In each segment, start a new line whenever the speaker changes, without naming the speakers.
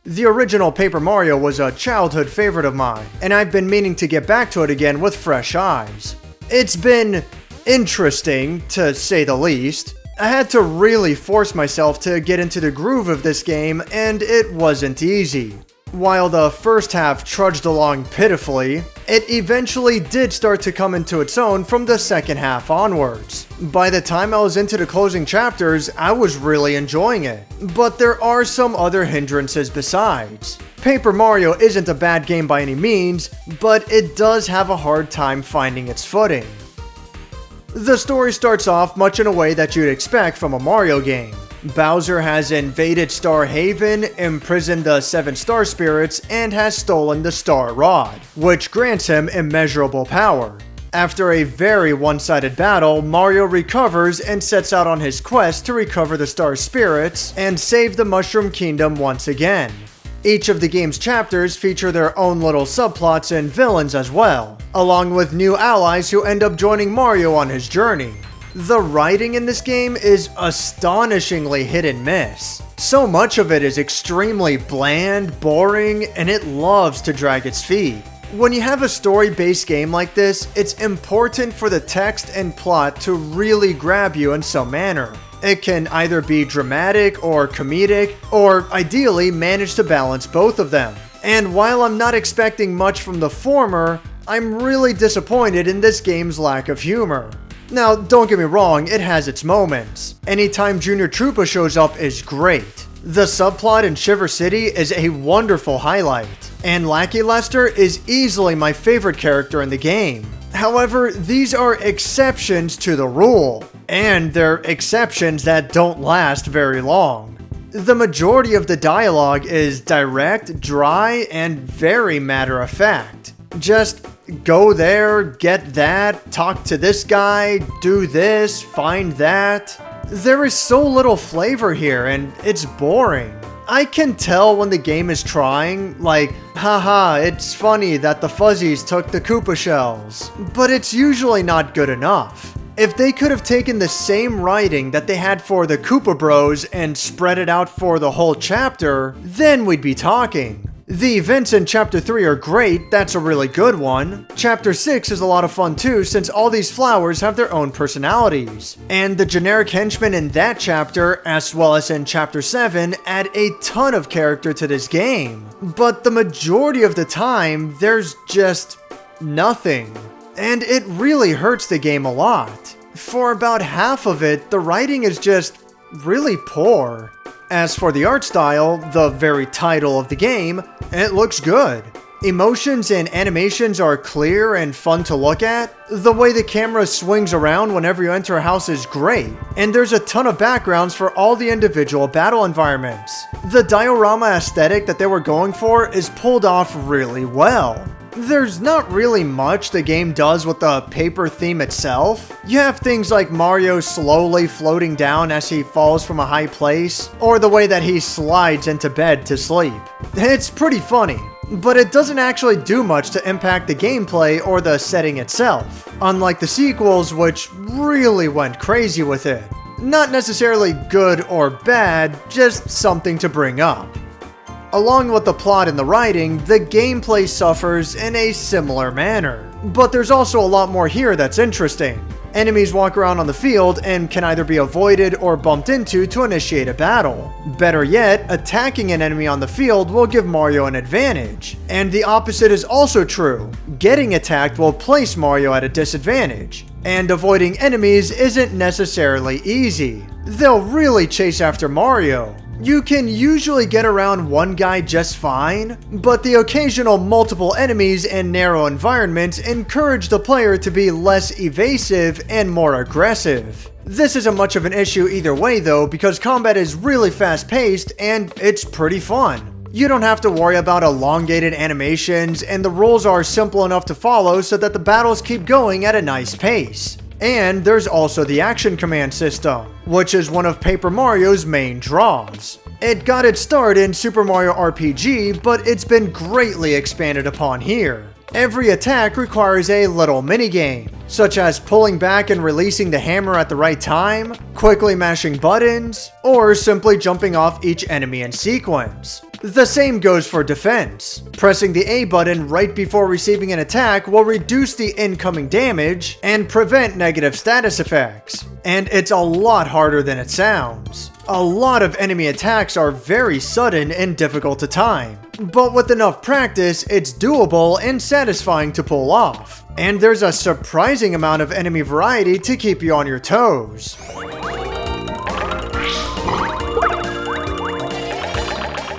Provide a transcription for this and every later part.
The original Paper Mario was a childhood favorite of mine, and I've been meaning to get back to it again with fresh eyes. It's been interesting, to say the least. I had to really force myself to get into the groove of this game, and it wasn't easy. While the first half trudged along pitifully, it eventually did start to come into its own from the second half onwards. By the time I was into the closing chapters, I was really enjoying it. But there are some other hindrances besides. Paper Mario isn't a bad game by any means, but it does have a hard time finding its footing. The story starts off much in a way that you'd expect from a Mario game. Bowser has invaded Star Haven, imprisoned the 7 star spirits, and has stolen the Star Rod, which grants him immeasurable power. After a very one-sided battle, Mario recovers and sets out on his quest to recover the Star Spirits and save the Mushroom Kingdom once again. Each of the game's chapters feature their own little subplots and villains as well, along with new allies who end up joining Mario on his journey. The writing in this game is astonishingly hit and miss. So much of it is extremely bland, boring, and it loves to drag its feet. When you have a story-based game like this, it's important for the text and plot to really grab you in some manner. It can either be dramatic or comedic, or ideally manage to balance both of them. And while I'm not expecting much from the former, I'm really disappointed in this game's lack of humor. Now, don't get me wrong, it has its moments. Anytime Junior Troopa shows up is great. The subplot in Shiver City is a wonderful highlight, and Lackey Lester is easily my favorite character in the game. However, these are exceptions to the rule, and they're exceptions that don't last very long. The majority of the dialogue is direct, dry, and very matter-of-fact. Just go there, get that, talk to this guy, do this, find that. There is so little flavor here, and it's boring. I can tell when the game is trying, like, haha, it's funny that the Fuzzies took the Koopa shells, but it's usually not good enough. If they could have taken the same writing that they had for the Koopa Bros and spread it out for the whole chapter, then we'd be talking. The events in Chapter 3 are great, that's a really good one. Chapter 6 is a lot of fun too, since all these flowers have their own personalities. And the generic henchmen in that chapter, as well as in Chapter 7, add a ton of character to this game. But the majority of the time, there's just nothing. And it really hurts the game a lot. For about half of it, the writing is just really poor. As for the art style, the very title of the game, it looks good. Emotions and animations are clear and fun to look at. The way the camera swings around whenever you enter a house is great, and there's a ton of backgrounds for all the individual battle environments. The diorama aesthetic that they were going for is pulled off really well. There's not really much the game does with the paper theme itself. You have things like Mario slowly floating down as he falls from a high place, or the way that he slides into bed to sleep. It's pretty funny, but it doesn't actually do much to impact the gameplay or the setting itself, unlike the sequels, which really went crazy with it. Not necessarily good or bad, just something to bring up. Along with the plot and the writing, the gameplay suffers in a similar manner. But there's also a lot more here that's interesting. Enemies walk around on the field and can either be avoided or bumped into to initiate a battle. Better yet, attacking an enemy on the field will give Mario an advantage. And the opposite is also true. Getting attacked will place Mario at a disadvantage. And avoiding enemies isn't necessarily easy. They'll really chase after Mario. You can usually get around one guy just fine, but the occasional multiple enemies and narrow environments encourage the player to be less evasive and more aggressive. This isn't much of an issue either way though, because combat is really fast paced and it's pretty fun. You don't have to worry about elongated animations, and the rules are simple enough to follow so that the battles keep going at a nice pace. And there's also the action command system, which is one of Paper Mario's main draws. It got its start in Super Mario RPG, but it's been greatly expanded upon here. Every attack requires a little minigame, such as pulling back and releasing the hammer at the right time, quickly mashing buttons, or simply jumping off each enemy in sequence. The same goes for defense. Pressing the A button right before receiving an attack will reduce the incoming damage and prevent negative status effects. And it's a lot harder than it sounds. A lot of enemy attacks are very sudden and difficult to time, but with enough practice, it's doable and satisfying to pull off. And there's a surprising amount of enemy variety to keep you on your toes.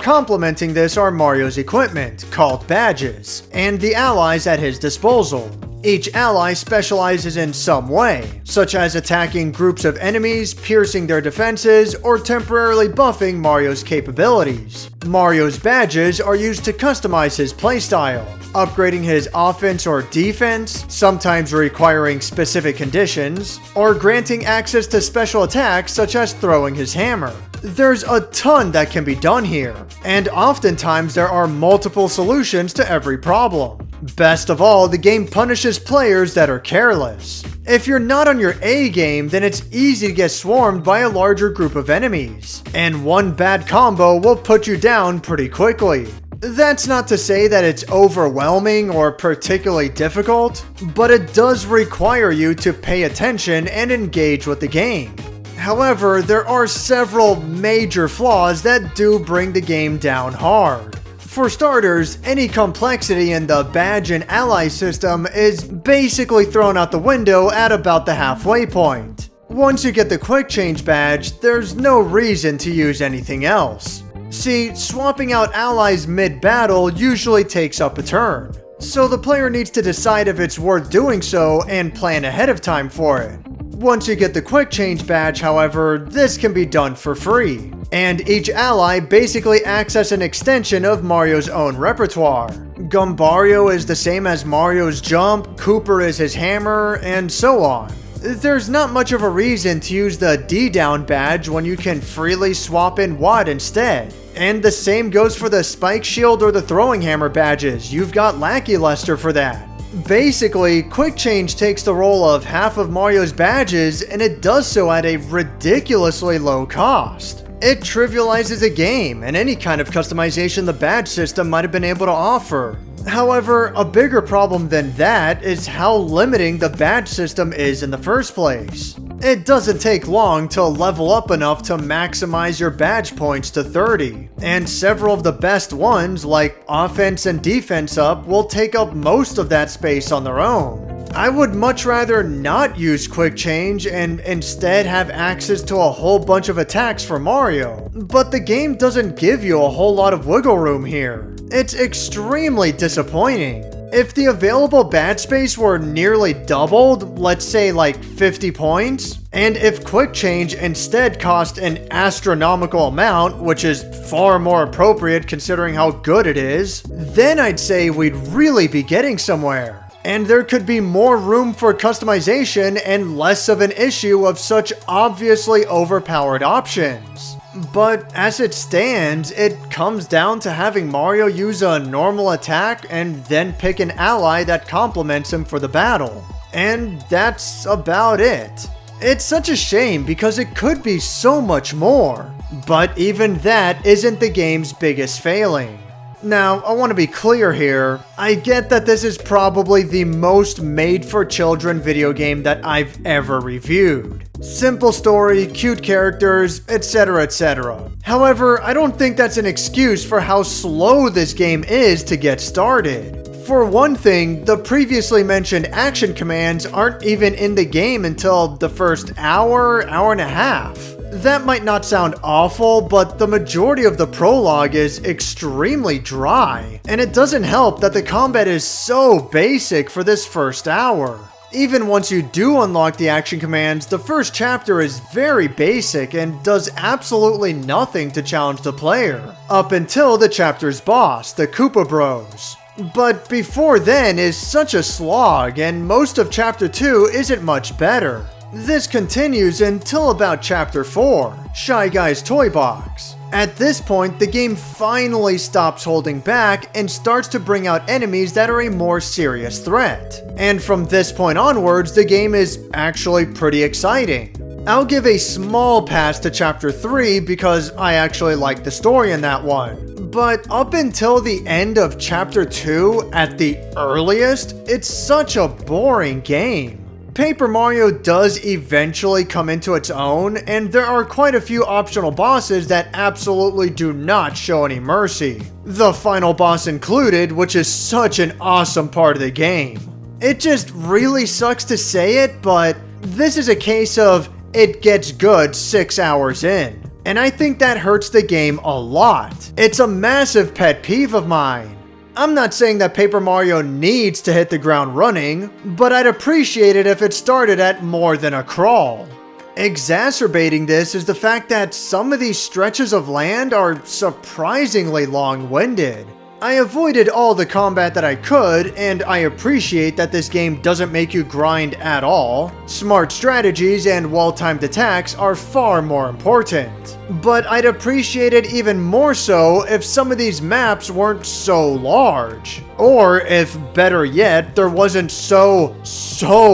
Complementing this are Mario's equipment, called badges, and the allies at his disposal. Each ally specializes in some way, such as attacking groups of enemies, piercing their defenses, or temporarily buffing Mario's capabilities. Mario's badges are used to customize his playstyle, upgrading his offense or defense, sometimes requiring specific conditions, or granting access to special attacks such as throwing his hammer. There's a ton that can be done here, and oftentimes there are multiple solutions to every problem. Best of all, the game punishes players that are careless. If you're not on your A game, then it's easy to get swarmed by a larger group of enemies, and one bad combo will put you down pretty quickly. That's not to say that it's overwhelming or particularly difficult, but it does require you to pay attention and engage with the game. However, there are several major flaws that do bring the game down hard. For starters, any complexity in the badge and ally system is basically thrown out the window at about the halfway point. Once you get the quick change badge, there's no reason to use anything else. See, swapping out allies mid-battle usually takes up a turn, so the player needs to decide if it's worth doing so and plan ahead of time for it. Once you get the quick change badge, however, this can be done for free, and each ally basically acts as an extension of Mario's own repertoire. Gumbario is the same as Mario's jump, Kooper is his hammer, and so on. There's not much of a reason to use the D-down badge when you can freely swap in Watt instead. And the same goes for the Spike Shield or the Throwing Hammer badges, you've got Lackey Luster for that. Basically, Quick Change takes the role of half of Mario's badges, and it does so at a ridiculously low cost. It trivializes a game and any kind of customization the badge system might have been able to offer. However, a bigger problem than that is how limiting the badge system is in the first place. It doesn't take long to level up enough to maximize your badge points to 30, and several of the best ones, like offense and defense up, will take up most of that space on their own. I would much rather not use Quick Change and instead have access to a whole bunch of attacks for Mario, but the game doesn't give you a whole lot of wiggle room here. It's extremely disappointing. If the available badge space were nearly doubled, let's say like 50 points, and if Quick Change instead cost an astronomical amount, which is far more appropriate considering how good it is, then I'd say we'd really be getting somewhere. And there could be more room for customization and less of an issue of such obviously overpowered options. But as it stands, it comes down to having Mario use a normal attack and then pick an ally that complements him for the battle. And that's about it. It's such a shame because it could be so much more. But even that isn't the game's biggest failing. Now, I want to be clear here, I get that this is probably the most made-for-children video game that I've ever reviewed. Simple story, cute characters, etc, etc. However, I don't think that's an excuse for how slow this game is to get started. For one thing, the previously mentioned action commands aren't even in the game until the first hour and a half. That might not sound awful, but the majority of the prologue is extremely dry, and it doesn't help that the combat is so basic for this first hour. Even once you do unlock the action commands, the first chapter is very basic and does absolutely nothing to challenge the player, up until the chapter's boss, the Koopa Bros. But before then is such a slog, and most of chapter 2 isn't much better. This continues until about chapter 4, Shy Guy's Toy Box. At this point, the game finally stops holding back and starts to bring out enemies that are a more serious threat. And from this point onwards, the game is actually pretty exciting. I'll give a small pass to chapter 3 because I actually like the story in that one. but up until the end of Chapter 2, at the earliest, it's such a boring game. Paper Mario does eventually come into its own, and there are quite a few optional bosses that absolutely do not show any mercy. The final boss included, which is such an awesome part of the game. It just really sucks to say it, but this is a case of it gets good 6 hours in. And I think that hurts the game a lot. It's a massive pet peeve of mine. I'm not saying that Paper Mario needs to hit the ground running, but I'd appreciate it if it started at more than a crawl. Exacerbating this is the fact that some of these stretches of land are surprisingly long-winded. I avoided all the combat that I could, and I appreciate that this game doesn't make you grind at all. Smart strategies and well-timed attacks are far more important. But I'd appreciate it even more so if some of these maps weren't so large. Or if, better yet, there wasn't so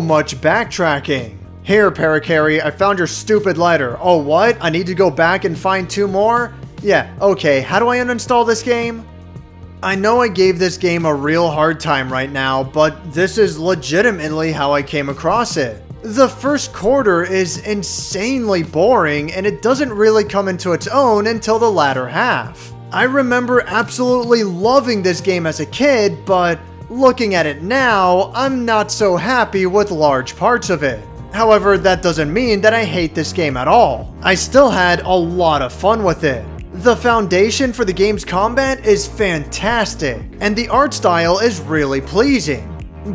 much backtracking. Here, Parakarry, I found your stupid letter. Oh, what? I need to go back and find 2 more? Yeah, okay, how do I uninstall this game? I know I gave this game a real hard time right now, but this is legitimately how I came across it. The first quarter is insanely boring, and it doesn't really come into its own until the latter half. I remember absolutely loving this game as a kid, but looking at it now, I'm not so happy with large parts of it. However, that doesn't mean that I hate this game at all. I still had a lot of fun with it. The foundation for the game's combat is fantastic, and the art style is really pleasing.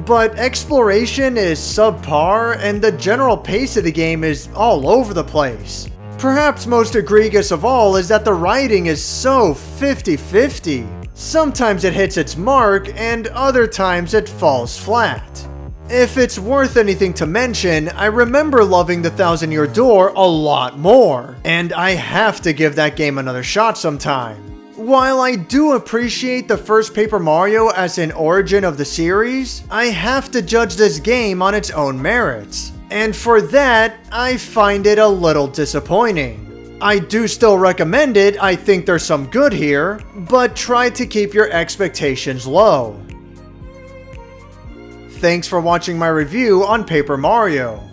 But exploration is subpar, and the general pace of the game is all over the place. Perhaps most egregious of all is that the writing is so 50-50. Sometimes it hits its mark, and other times it falls flat. If it's worth anything to mention, I remember loving the Thousand Year Door a lot more, and I have to give that game another shot sometime. While I do appreciate the first Paper Mario as an origin of the series, I have to judge this game on its own merits, and for that, I find it a little disappointing. I do still recommend it, I think there's some good here, but try to keep your expectations low. Thanks for watching my review on Paper Mario.